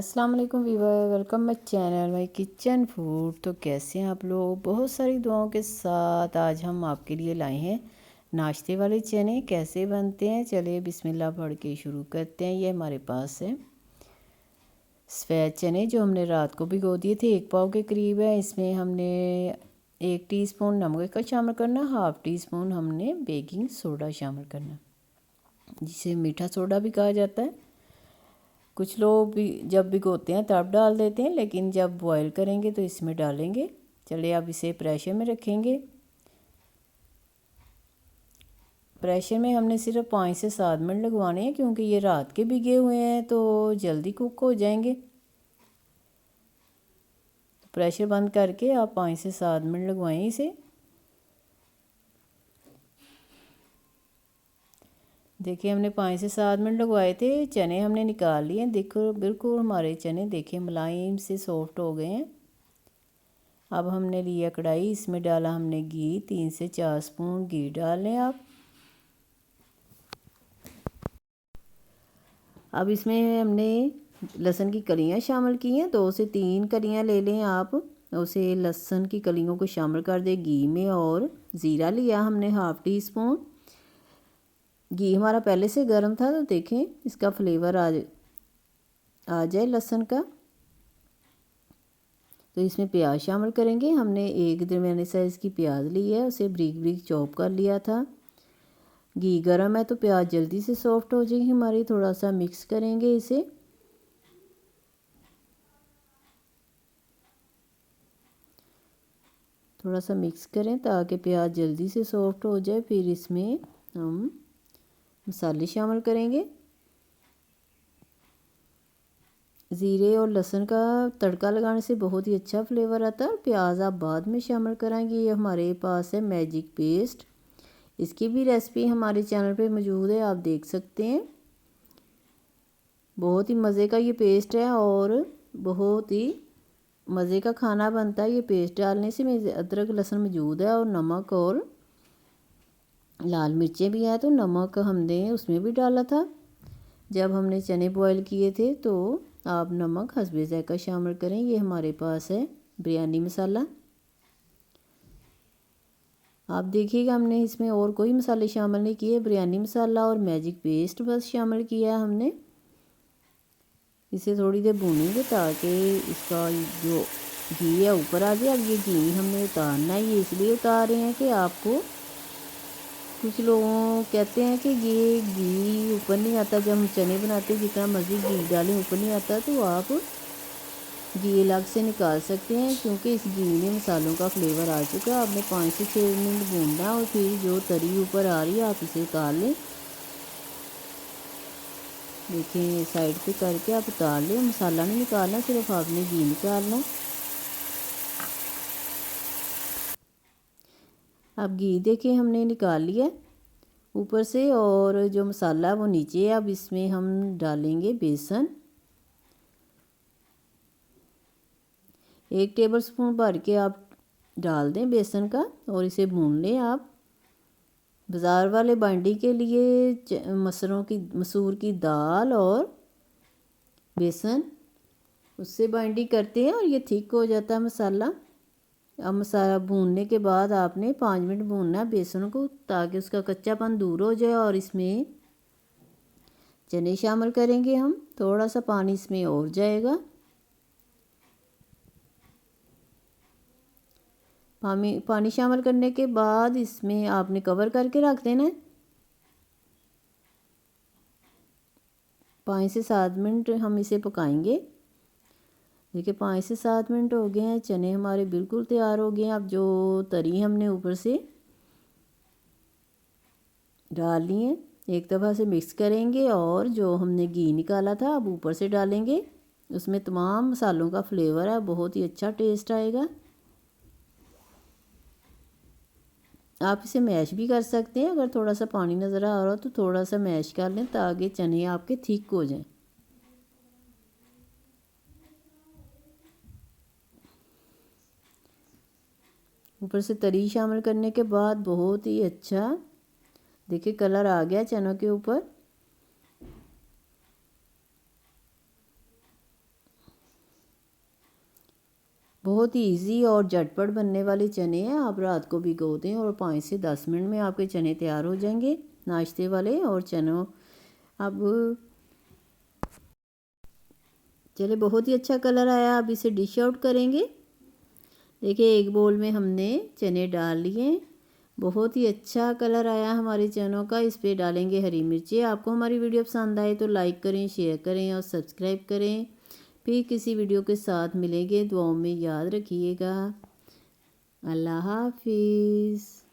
अस्सलाम वालेकुम viewer, welcome my channel my kitchen food. तो कैसे हैं आप लोग? बहुत सारी दुआओं के साथ आज हम आपके लिए लाए हैं नाश्ते वाले चने। कैसे बनते हैं चलिए बिस्मिल्लाह पढ़ के शुरू करते हैं। ये हमारे पास है सफ़ेद चने जो हमने रात को भिगो दिए थे, 1 पाव के करीब है। इसमें हमने 1 टीस्पून नमक का शामिल करना, हाफ़ टी स्पून हमने बेकिंग सोडा शामिल करना, जिसे मीठा सोडा भी कहा जाता है। कुछ लोग भी जब भिगोते हैं तब डाल देते हैं, लेकिन जब बॉईल करेंगे तो इसमें डालेंगे। चलिए अब इसे प्रेशर में रखेंगे। प्रेशर में हमने सिर्फ 5 से 7 मिनट लगवाने हैं, क्योंकि ये रात के भिगे हुए हैं तो जल्दी कुक हो जाएंगे। प्रेशर बंद करके आप 5 से 7 मिनट लगवाएं इसे। देखिए हमने 5 से 7 मिनट लगवाए थे, चने हमने निकाल लिए। देखो बिल्कुल हमारे चने देखिए मुलायम से सॉफ्ट हो गए हैं। अब हमने लिया कढ़ाई, इसमें डाला हमने घी, 3 से 4 स्पून घी डाल लें आप। अब इसमें हमने लहसुन की कलियां शामिल की हैं, 2 से 3 कलियां ले लें आप। उसे लहसुन की कलियों को शामिल कर दें घी में। और ज़ीरा लिया हमने हाफ़ टी स्पून। घी हमारा पहले से गर्म था, तो देखें इसका फ्लेवर आ जाए लहसुन का। तो इसमें प्याज शामिल करेंगे। हमने एक दरमियाने साइज़ की प्याज ली है, उसे ब्रीक ब्रीक चॉप कर लिया था। घी गर्म है तो प्याज जल्दी से सॉफ्ट हो जाएगी हमारी। थोड़ा सा मिक्स करेंगे इसे। थोड़ा सा मिक्स करें ताकि प्याज जल्दी से सॉफ्ट हो जाए। फिर इसमें हम मसाले शामिल करेंगे। ज़ीरे और लहसुन का तड़का लगाने से बहुत ही अच्छा फ्लेवर आता है। प्याज आप बाद में शामिल कराएंगे। ये हमारे पास है मैजिक पेस्ट, इसकी भी रेसिपी हमारे चैनल पे मौजूद है, आप देख सकते हैं। बहुत ही मज़े का ये पेस्ट है और बहुत ही मज़े का खाना बनता है ये पेस्ट डालने से। में अदरक लहसुन मौजूद है और नमक और लाल मिर्चें भी हैं, तो नमक हमने उसमें भी डाला था जब हमने चने बॉईल किए थे। तो आप नमक हस्बे ज़ायक़ा शामिल करें। ये हमारे पास है बिरयानी मसाला। आप देखिएगा हमने इसमें और कोई मसाले शामिल नहीं किए, बिरयानी मसाला और मैजिक पेस्ट बस शामिल किया है हमने। इसे थोड़ी देर भूनेंगे ताकि इसका जो घी है ऊपर आ जाए। अब ये घी हमने उतारना है। ये इसलिए उतार रहे हैं कि आपको, कुछ लोगों कहते हैं कि ये घी ऊपर नहीं आता जब हम चने बनाते हैं, जितना मर्ज़ी घी डालें ऊपर नहीं आता। तो आप घी अलग से निकाल सकते हैं, क्योंकि इस घी में मसालों का फ्लेवर आ चुका है। आपने 5 से 6 मिनट भूनना और फिर जो तरी ऊपर आ रही है आप इसे उतार लें। देखिए साइड पे करके आप उतार लें। मसाला नहीं निकालना, सिर्फ आपने घी निकालना। अब घी देखिए हमने निकाल लिया ऊपर से, और जो मसाला है वो नीचे है। अब इसमें हम डालेंगे बेसन, 1 टेबल स्पून भर के आप डाल दें बेसन का, और इसे भून लें आप। बाज़ार वाले बांडी के लिए मसूर की दाल और बेसन, उससे बाइंडिंग करते हैं और ये थिक हो जाता है मसाला। अब मसाला भूनने के बाद आपने 5 मिनट भूनना है बेसन को, ताकि उसका कच्चापन दूर हो जाए। और इसमें चने शामिल करेंगे हम। थोड़ा सा पानी इसमें और जाएगा। पानी शामिल करने के बाद इसमें आपने कवर करके रख देना है। 5 से 7 मिनट हम इसे पकाएंगे। देखिए 5 से 7 मिनट हो गए हैं, चने हमारे बिल्कुल तैयार हो गए हैं। अब जो तरी हमने ऊपर से डालनी है, एक दफ़ा से मिक्स करेंगे। और जो हमने घी निकाला था अब ऊपर से डालेंगे। उसमें तमाम मसालों का फ्लेवर है, बहुत ही अच्छा टेस्ट आएगा। आप इसे मैश भी कर सकते हैं। अगर थोड़ा सा पानी नज़र आ रहा हो तो थोड़ा सा मैश कर लें, ताकि चने आपके थिक हो जाएं। ऊपर से तरी शामिल करने के बाद बहुत ही अच्छा देखिए कलर आ गया चनों के ऊपर। बहुत ही इजी और झटपट बनने वाले चने हैं। आप रात को भिगो दें और 5 से 10 मिनट में आपके चने तैयार हो जाएंगे नाश्ते वाले। और चनों अब चले बहुत ही अच्छा कलर आया। अब इसे डिश आउट करेंगे। देखिए एक बोल में हमने चने डाल लिए, बहुत ही अच्छा कलर आया हमारे चनों का। इस पे डालेंगे हरी मिर्ची। आपको हमारी वीडियो पसंद आए तो लाइक करें, शेयर करें और सब्सक्राइब करें। फिर किसी वीडियो के साथ मिलेंगे। दुआओं में याद रखिएगा। अल्लाह हाफिज़।